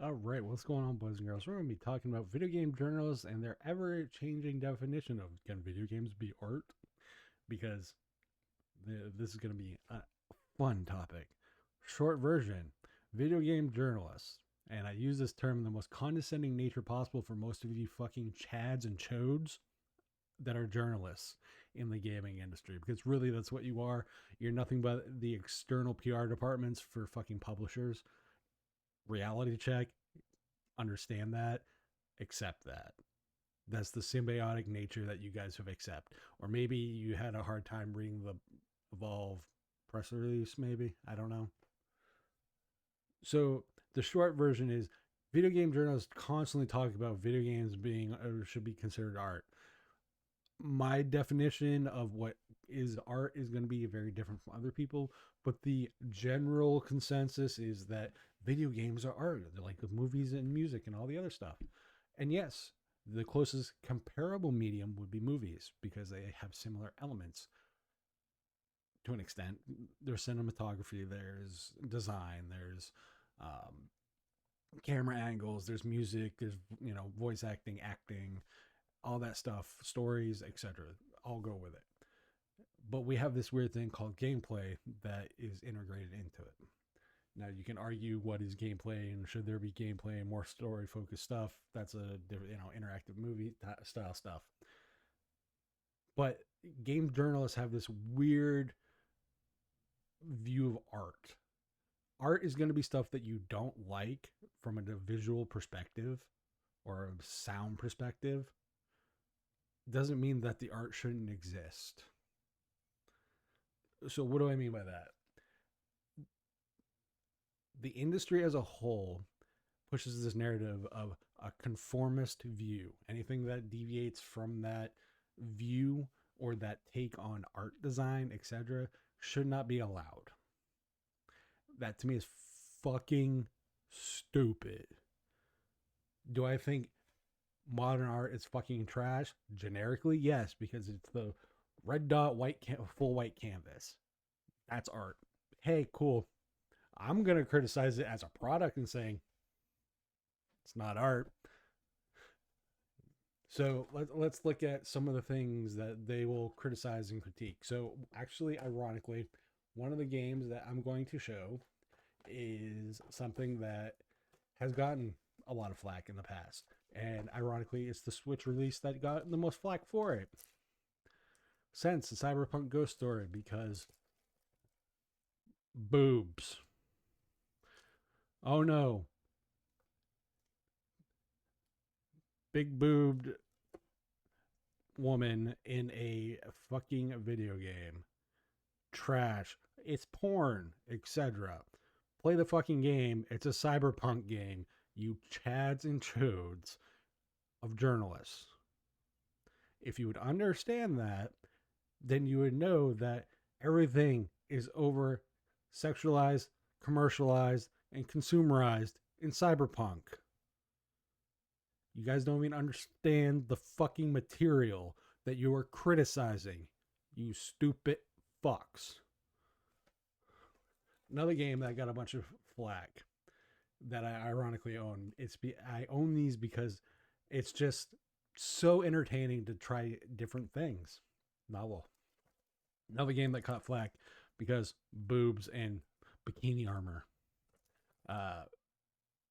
All right, what's going on, boys and girls? We're going to be talking about video game journalists and their ever changing definition of can video games be art? Because this is going to be a fun topic. Short version video game journalists. And I use this term in the most condescending nature possible for most of you fucking chads and chodes that are journalists in the gaming industry, because really that's what you are. You're nothing but the external PR departments for fucking publishers. Reality check, understand that, accept that. That's the symbiotic nature that you guys have accepted. Or maybe you had a hard time reading the Evolve press release, maybe. I don't know. So the short version is video game journalists constantly talk about video games being or should be considered art. My definition of what is art is going to be very different from other people, but the general consensus is that video games are art. They're like the movies and music and all the other stuff. And yes, the closest comparable medium would be movies because they have similar elements to an extent. There's cinematography, there's design, there's um, camera angles, there's music, there's voice acting, all that stuff, stories, etc. All go with it. But we have this weird thing called gameplay that is integrated into it. Now you can argue what is gameplay and should there be gameplay and more story focused stuff. That's a different, interactive movie style stuff. But game journalists have this weird view of art. Art is going to be stuff that you don't like from a visual perspective or a sound perspective. Doesn't mean that the art shouldn't exist. So what do I mean by that? The industry as a whole pushes this narrative of a conformist view. Anything that deviates from that view or that take on art design, etc., should not be allowed. That to me is fucking stupid. Do I think modern art is fucking trash? Generically, yes, because it's the red dot full white canvas. That's art. Hey, cool. I'm gonna criticize it as a product and saying it's not art. So let's look at some of the things that they will criticize and critique. So actually, ironically, one of the games that I'm going to show is something that has gotten a lot of flack in the past. And ironically, it's the Switch release that got the most flack for it since the Cyberpunk Ghost Story, because boobs. Oh no. Big boobed woman in a fucking video game. Trash. It's porn, etc. Play the fucking game. It's a cyberpunk game. You chads and chodes of journalists. If you would understand that, then you would know that everything is over sexualized, commercialized, and consumerized in cyberpunk. You guys don't even understand the fucking material that you are criticizing. You stupid fucks. Another game that got a bunch of flack that I ironically own. I own these because it's just so entertaining to try different things. Novel. Another game that caught flack because boobs and bikini armor. Uh,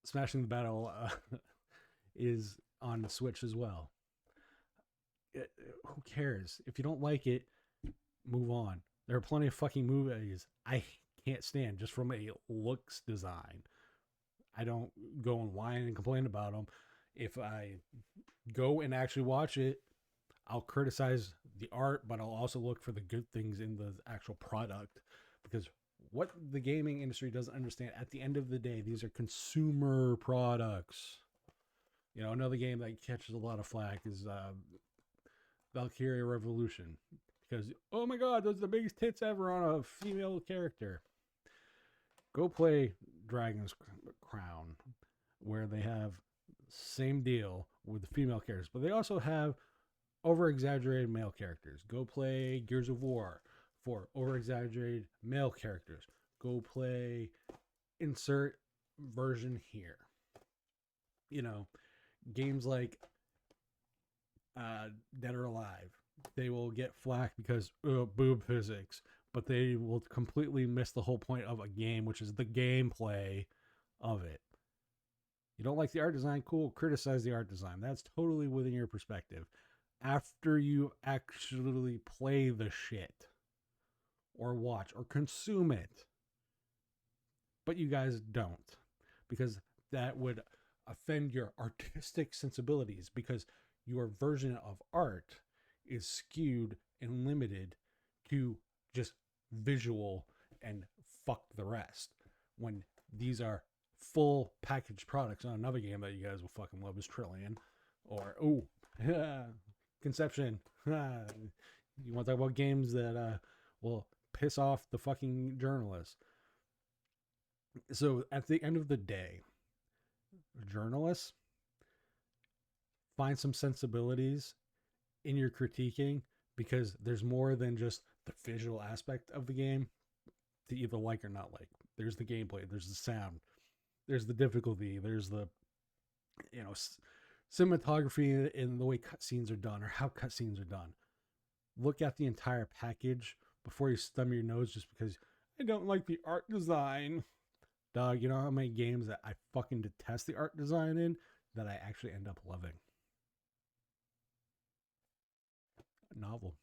Smashing the Battle is on the Switch as well. Who cares? If you don't like it, move on. There are plenty of fucking movies I can't stand just from a looks design. I don't go and whine and complain about them. If I go and actually watch it, I'll criticize the art, but I'll also look for the good things in the actual product. Because what the gaming industry doesn't understand, at the end of the day, these are consumer products. Another game that catches a lot of flack is Valkyria Revolution. Because, oh my god, those are the biggest tits ever on a female character. Go play Dragon's Crown, where they have same deal with the female characters, but they also have over exaggerated male characters. Go play Gears of War for over exaggerated male characters. Go play insert version here. You know, games like Dead or Alive, they will get flack because boob physics, but they will completely miss the whole point of a game, which is the gameplay of it. You don't like the art design? Cool, criticize the art design. That's totally within your perspective. After you actually play the shit or watch or consume it, but you guys don't, because that would offend your artistic sensibilities, because your version of art is skewed and limited to just visual and fuck the rest, when these are full packaged products. On another game that you guys will fucking love is Trillion, or Conception. You want to talk about games that will piss off the fucking journalists? So at the end of the day, journalists, find some sensibilities in your critiquing, because there's more than just the visual aspect of the game to either like or not like. There's the gameplay, there's the sound, there's the difficulty, there's the, you know, cinematography in the way cutscenes are done or how cutscenes are done. Look at the entire package before you stub your nose just because I don't like the art design. Dog, you know how many games that I fucking detest the art design in that I actually end up loving? Novel.